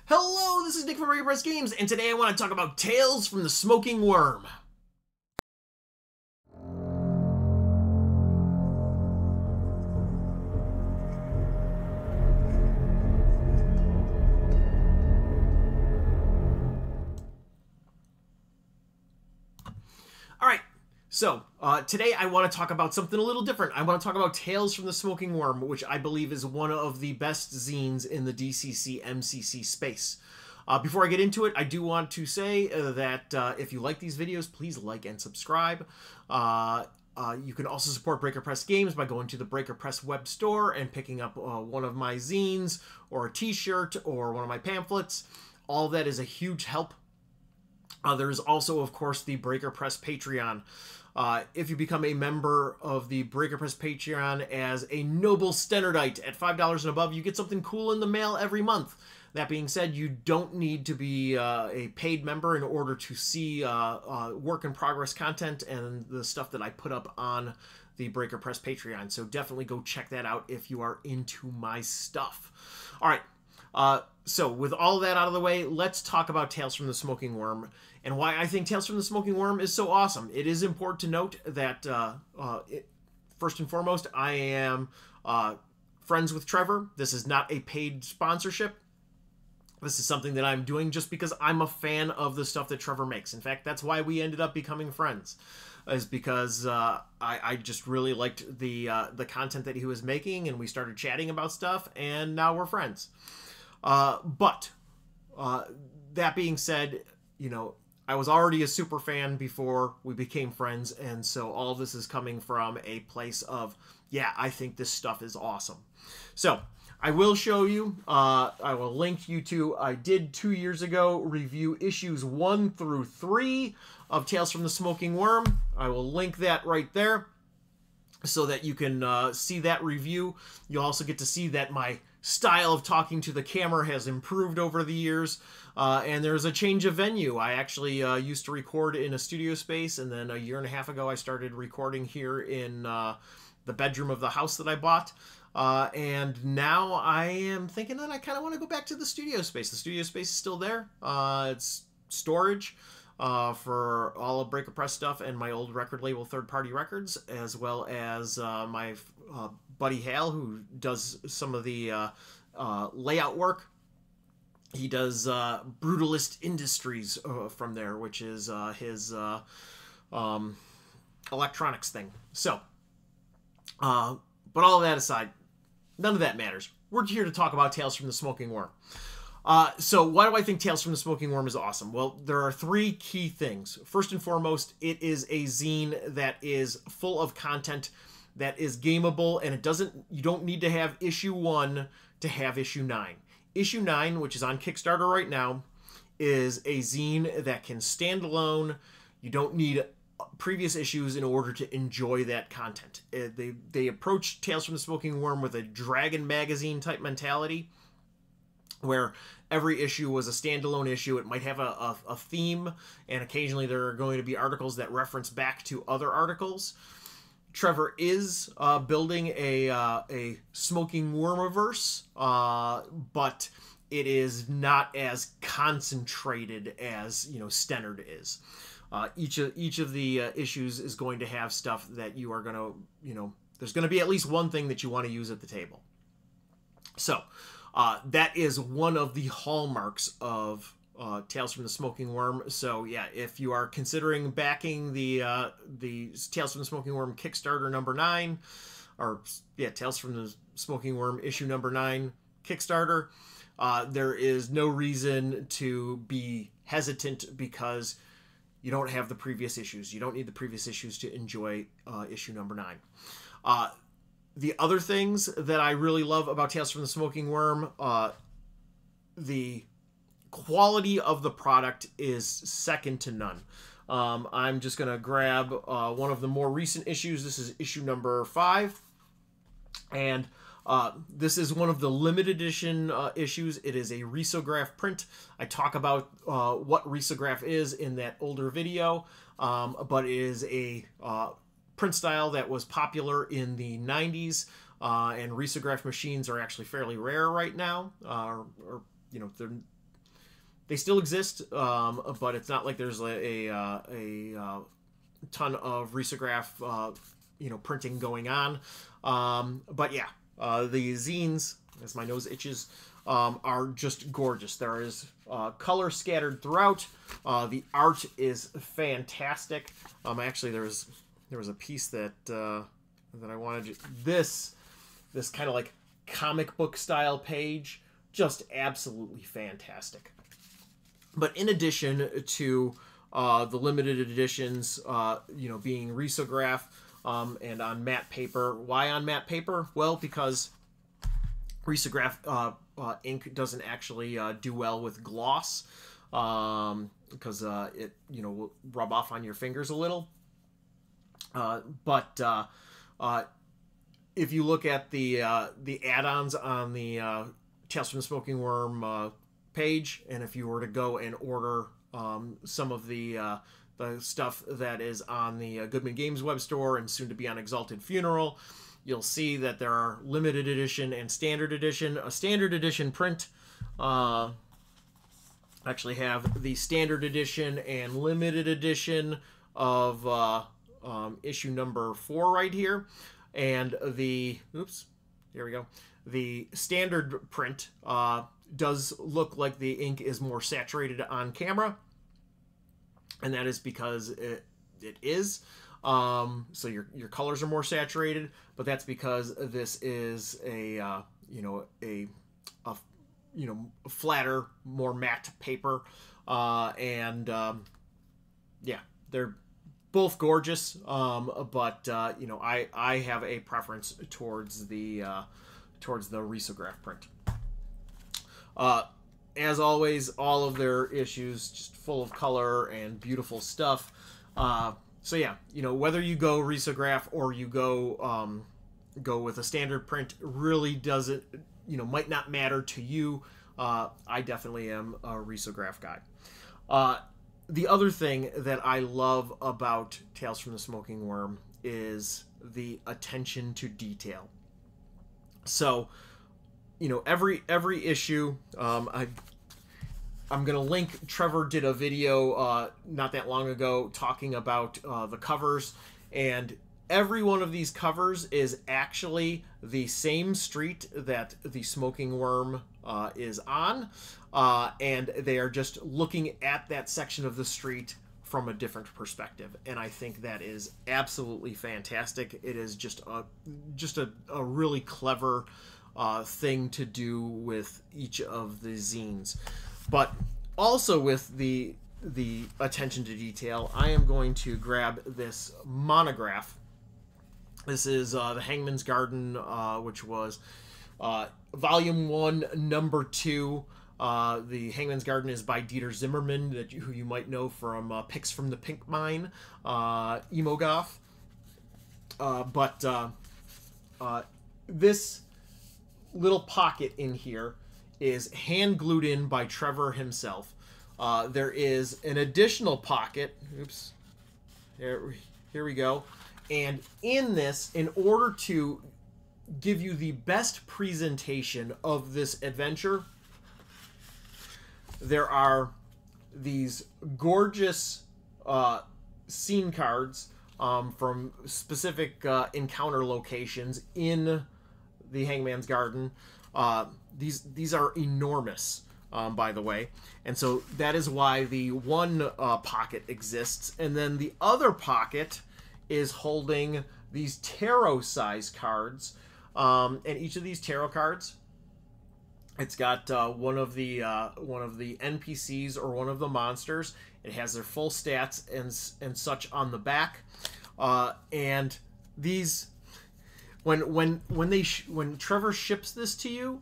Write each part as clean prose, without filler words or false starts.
Hello, this is Nick from Peppers Games, and today I want to talk about Tales from the Smoking Wyrm. Alright, so today I want to talk about something a little different. I want to talk about Tales from the Smoking Wyrm, which I believe is one of the best zines in the DCC MCC space. Before I get into it, I do want to say that if you like these videos, please like and subscribe. You can also support Breaker Press Games by going to the Breaker Press web store and picking up one of my zines or a t-shirt or one of my pamphlets. All of that is a huge help. There's also, of course, the Breaker Press Patreon. If you become a member of the Breaker Press Patreon as a noble Stenardite at $5 and above, you get something cool in the mail every month. That being said, you don't need to be a paid member in order to see work-in-progress content and the stuff that I put up on the Breaker Press Patreon. So definitely go check that out if you are into my stuff. All right. So with all that out of the way, let's talk about Tales from the Smoking Wyrm and why I think Tales from the Smoking Wyrm is so awesome. It is important to note that, first and foremost, I am friends with Trevor. This is not a paid sponsorship. This is something that I'm doing just because I'm a fan of the stuff that Trevor makes. In fact, that's why we ended up becoming friends, is because I just really liked the content that he was making, and we started chatting about stuff, and now we're friends. But that being said, you know, I was already a super fan before we became friends, and so all of this is coming from a place of, yeah, I think this stuff is awesome. So I will show you, I will link you to, I did 2 years ago review issues 1 through 3 of Tales from the Smoking Wyrm. I will link that right there so that you can see that review. You'll also get to see that my style of talking to the camera has improved over the years, and there's a change of venue. I actually used to record in a studio space, and then a year and a half ago I started recording here in the bedroom of the house that I bought. And now I am thinking that I kind of want to go back to the studio space. The studio space is still there. It's storage for all of Breaker Press stuff and my old record label third-party records, as well as my buddy Hal, who does some of the layout work. He does Brutalist Industries from there, which is his electronics thing. So, but all of that aside, none of that matters. We're here to talk about Tales from the Smoking Wyrm. So why do I think Tales from the Smoking Wyrm is awesome? Well, there are 3 key things. First and foremost, it is a zine that is full of content that is gameable, and you don't need to have issue 1 to have issue 9. Issue 9, which is on Kickstarter right now, is a zine that can stand alone. You don't need previous issues in order to enjoy that content. They approach Tales from the Smoking Wyrm with a Dragon magazine type mentality, where every issue was a standalone issue. It might have a theme, and occasionally there are going to be articles that reference back to other articles. Trevor is building a Smoking Wyrmiverse, but it is not as concentrated as, you know, Stennard is. Each of the issues is going to have stuff that you are going to, you know, there's going to be at least one thing that you want to use at the table. So that is one of the hallmarks of Tales from the Smoking Wyrm. So yeah, if you are considering backing the Tales from the Smoking Wyrm Kickstarter number 9, or yeah, Tales from the Smoking Wyrm issue number 9 Kickstarter, there is no reason to be hesitant because you don't have the previous issues. You don't need the previous issues to enjoy issue number 9. The other things that I really love about Tales from the Smoking Wyrm, the quality of the product is second to none. I'm just going to grab one of the more recent issues. This is issue number 5. And this is one of the limited edition issues. It is a risograph print. I talk about what risograph is in that older video, but it is a print style that was popular in the 90s, and risograph machines are actually fairly rare right now. Or you know, they're They still exist, but it's not like there's a ton of risograph, printing going on. But yeah, the zines, as my nose itches, are just gorgeous. There is color scattered throughout. The art is fantastic. Actually, there was a piece that I wanted. This kind of like comic book style page, just absolutely fantastic. But in addition to the limited editions, being risograph and on matte paper. Why on matte paper? Well, because risograph ink doesn't actually do well with gloss, because it will rub off on your fingers a little. But if you look at the add-ons on the Tales from the Smoking Worm page, and if you were to go and order some of the stuff that is on the Goodman Games web store and soon to be on Exalted Funeral, you'll see that there are limited edition and standard edition. A standard edition print actually have the standard edition and limited edition of issue number 4 right here, and the here we go. The standard print does look like the ink is more saturated on camera, and that is because it is. So your colors are more saturated, but that's because this is a flatter, more matte paper, and yeah, they're both gorgeous. But I have a preference towards the risograph print. As always, all of their issues just full of color and beautiful stuff. So yeah, whether you go risograph or you go with a standard print really doesn't, might not matter to you. I definitely am a risograph guy. The other thing that I love about Tales from the Smoking Worm is the attention to detail. So, every issue, I'm going to link, Trevor did a video not that long ago talking about the covers, and every one of these covers is actually the same street that the Smoking Worm is on, and they are just looking at that section of the street from a different perspective, and I think that is absolutely fantastic. It is just a really clever thing to do with each of the zines. But also with the attention to detail, I am going to grab this monograph. This is the Hangman's Garden, which was Volume 1, Number 2. The Hangman's Garden is by Dieter Zimmerman, who you might know from Picks from the Pink Mine, Emo Goth. But this little pocket in here is hand glued in by Trevor himself. There is an additional pocket. Oops. Here we go. And in this, in order to give you the best presentation of this adventure, there are these gorgeous scene cards from specific encounter locations in the Hangman's Garden. These are enormous, by the way, and so that is why the one pocket exists, and then the other pocket is holding these tarot size cards, and each of these tarot cards, it's got one of the NPCs or one of the monsters. It has their full stats and such on the back, and these, when Trevor ships this to you,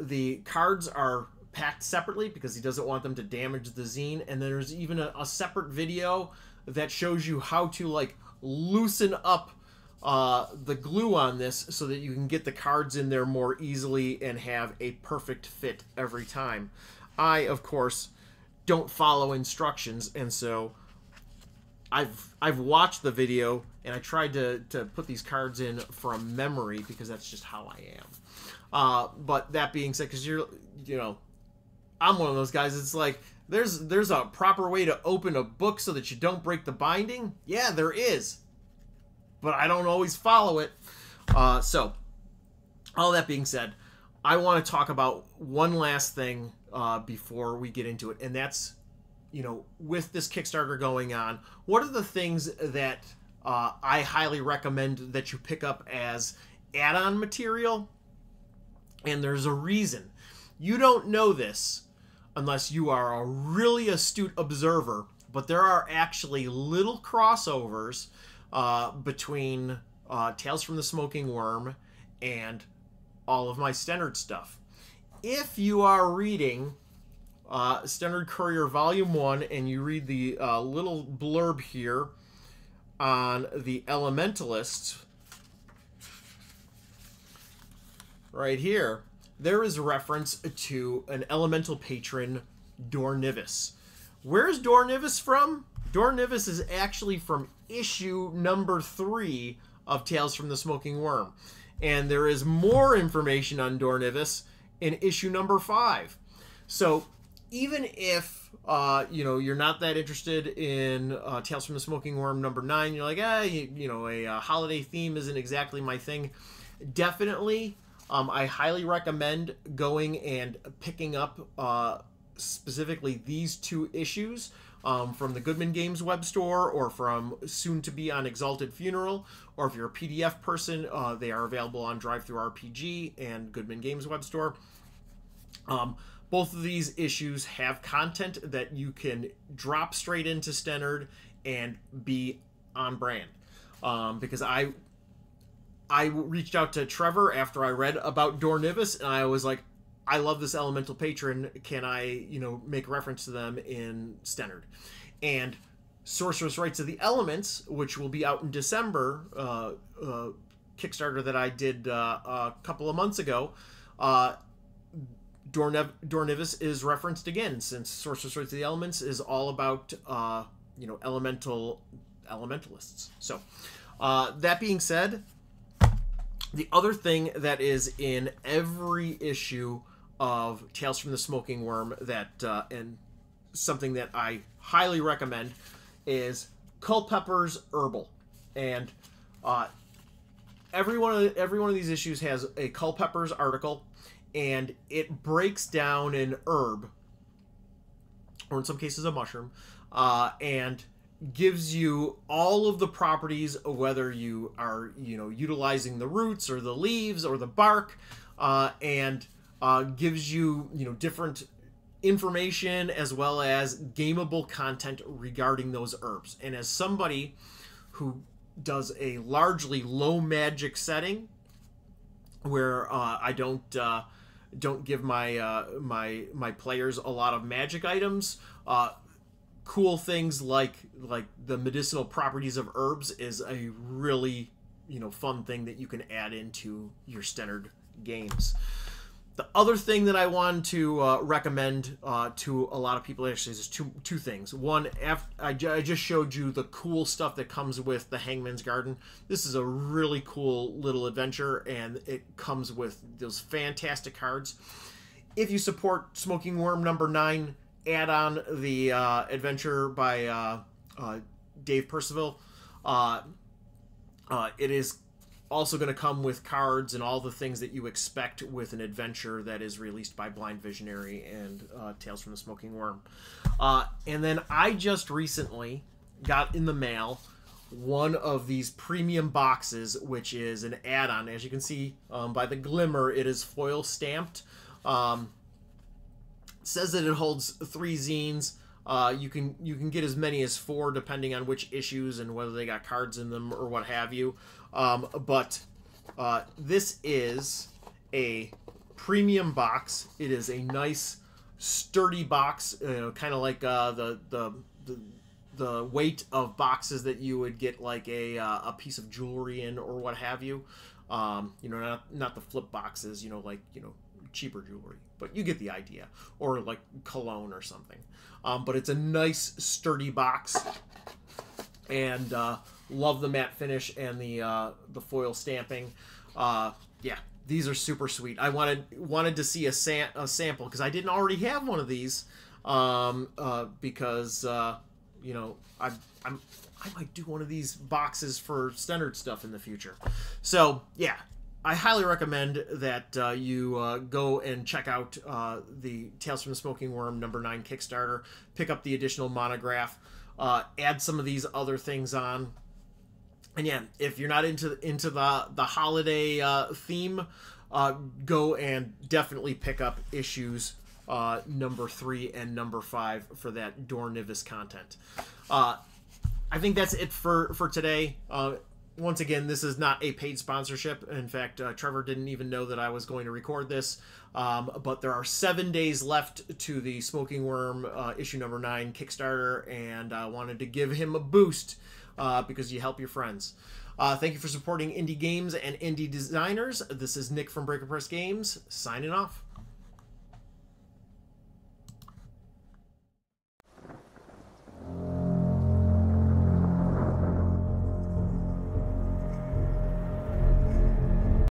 the cards are packed separately because he doesn't want them to damage the zine, and there's even a separate video that shows you how to like loosen up the glue on this so that you can get the cards in there more easily and have a perfect fit every time. I, of course, don't follow instructions, and so I've watched the video and I tried to put these cards in from memory because that's just how I am. But that being said, because I'm one of those guys. It's like, there's a proper way to open a book so that you don't break the binding. Yeah, there is, but I don't always follow it. So, all that being said, I want to talk about one last thing before we get into it, and that's, with this Kickstarter going on, what are the things that I highly recommend that you pick up as add-on material? And there's a reason. You don't know this unless you are a really astute observer, but there are actually little crossovers between Tales from the Smoking Wyrm and all of my Stennard stuff. If you are reading Stennard Courier Volume 1 and you read the little blurb here on the Elementalists, right here, there is reference to an elemental patron, Dornivis. Where's Dornivis from? Dornivis is actually from issue number 3 of Tales from the Smoking Wyrm. And there is more information on Dornivis in issue number 5. So even if you're not that interested in Tales from the Smoking Wyrm number 9, you're like, a holiday theme isn't exactly my thing. Definitely, I highly recommend going and picking up specifically these 2 issues from the Goodman Games web store, or from soon to be on Exalted Funeral, or if you're a PDF person, they are available on DriveThruRPG and Goodman Games web store. Both of these issues have content that you can drop straight into Stennard and be on brand. Because I reached out to Trevor after I read about Dornivis, and I was like, I love this elemental patron. Can I, make reference to them in Stennard? And Sorceress Rites of the Elements, which will be out in December, Kickstarter that I did a couple of months ago, Dornivis is referenced again, since Sorceress Rites of the Elements is all about, elementalists. So, that being said, the other thing that is in every issue of Tales from the Smoking Wyrm that and something that I highly recommend is Peppers Herbal. And every one of these issues has a Culpeppers article, and it breaks down an herb, or in some cases a mushroom, and gives you all of the properties, whether you are utilizing the roots or the leaves or the bark, and gives you different information as well as gameable content regarding those herbs. And as somebody who does a largely low magic setting, where I don't give my my players a lot of magic items, cool things like the medicinal properties of herbs is a really fun thing that you can add into your Stennard games. The other thing that I wanted to recommend to a lot of people actually is two things. One, I just showed you the cool stuff that comes with the Hangman's Garden. This is a really cool little adventure, and it comes with those fantastic cards. If you support Smoking Wyrm number 9, add on the adventure by Dave Percival. It is also going to come with cards and all the things that you expect with an adventure that is released by Blind Visionary and Tales from the Smoking Wyrm. And then I just recently got in the mail one of these premium boxes, which is an add-on. As you can see by the glimmer, it is foil stamped. Says that it holds 3 zines. You can get as many as 4 depending on which issues and whether they got cards in them or what have you. But this is a premium box. It is a nice sturdy box, kind of like the weight of boxes that you would get like a piece of jewelry in or what have you. Not the flip boxes, cheaper jewelry, but you get the idea, or like cologne or something. But it's a nice sturdy box, and love the matte finish and the foil stamping. Yeah, these are super sweet. I wanted to see a sample because I didn't already have one of these. Because you know, I might do one of these boxes for standard stuff in the future. So yeah, I highly recommend that you go and check out the Tales from the Smoking Wyrm #9 Kickstarter. Pick up the additional monograph. Add some of these other things on. And yeah, if you're not into the holiday theme, go and definitely pick up issues #3 and #5 for that Dornivis content. I think that's it for today. Once again, this is not a paid sponsorship. In fact, Trevor didn't even know that I was going to record this. But there are 7 days left to the Smoking Wyrm issue #9 Kickstarter, and I wanted to give him a boost because you help your friends. Thank you for supporting indie games and indie designers. This is Nick from Breaker Press Games, signing off.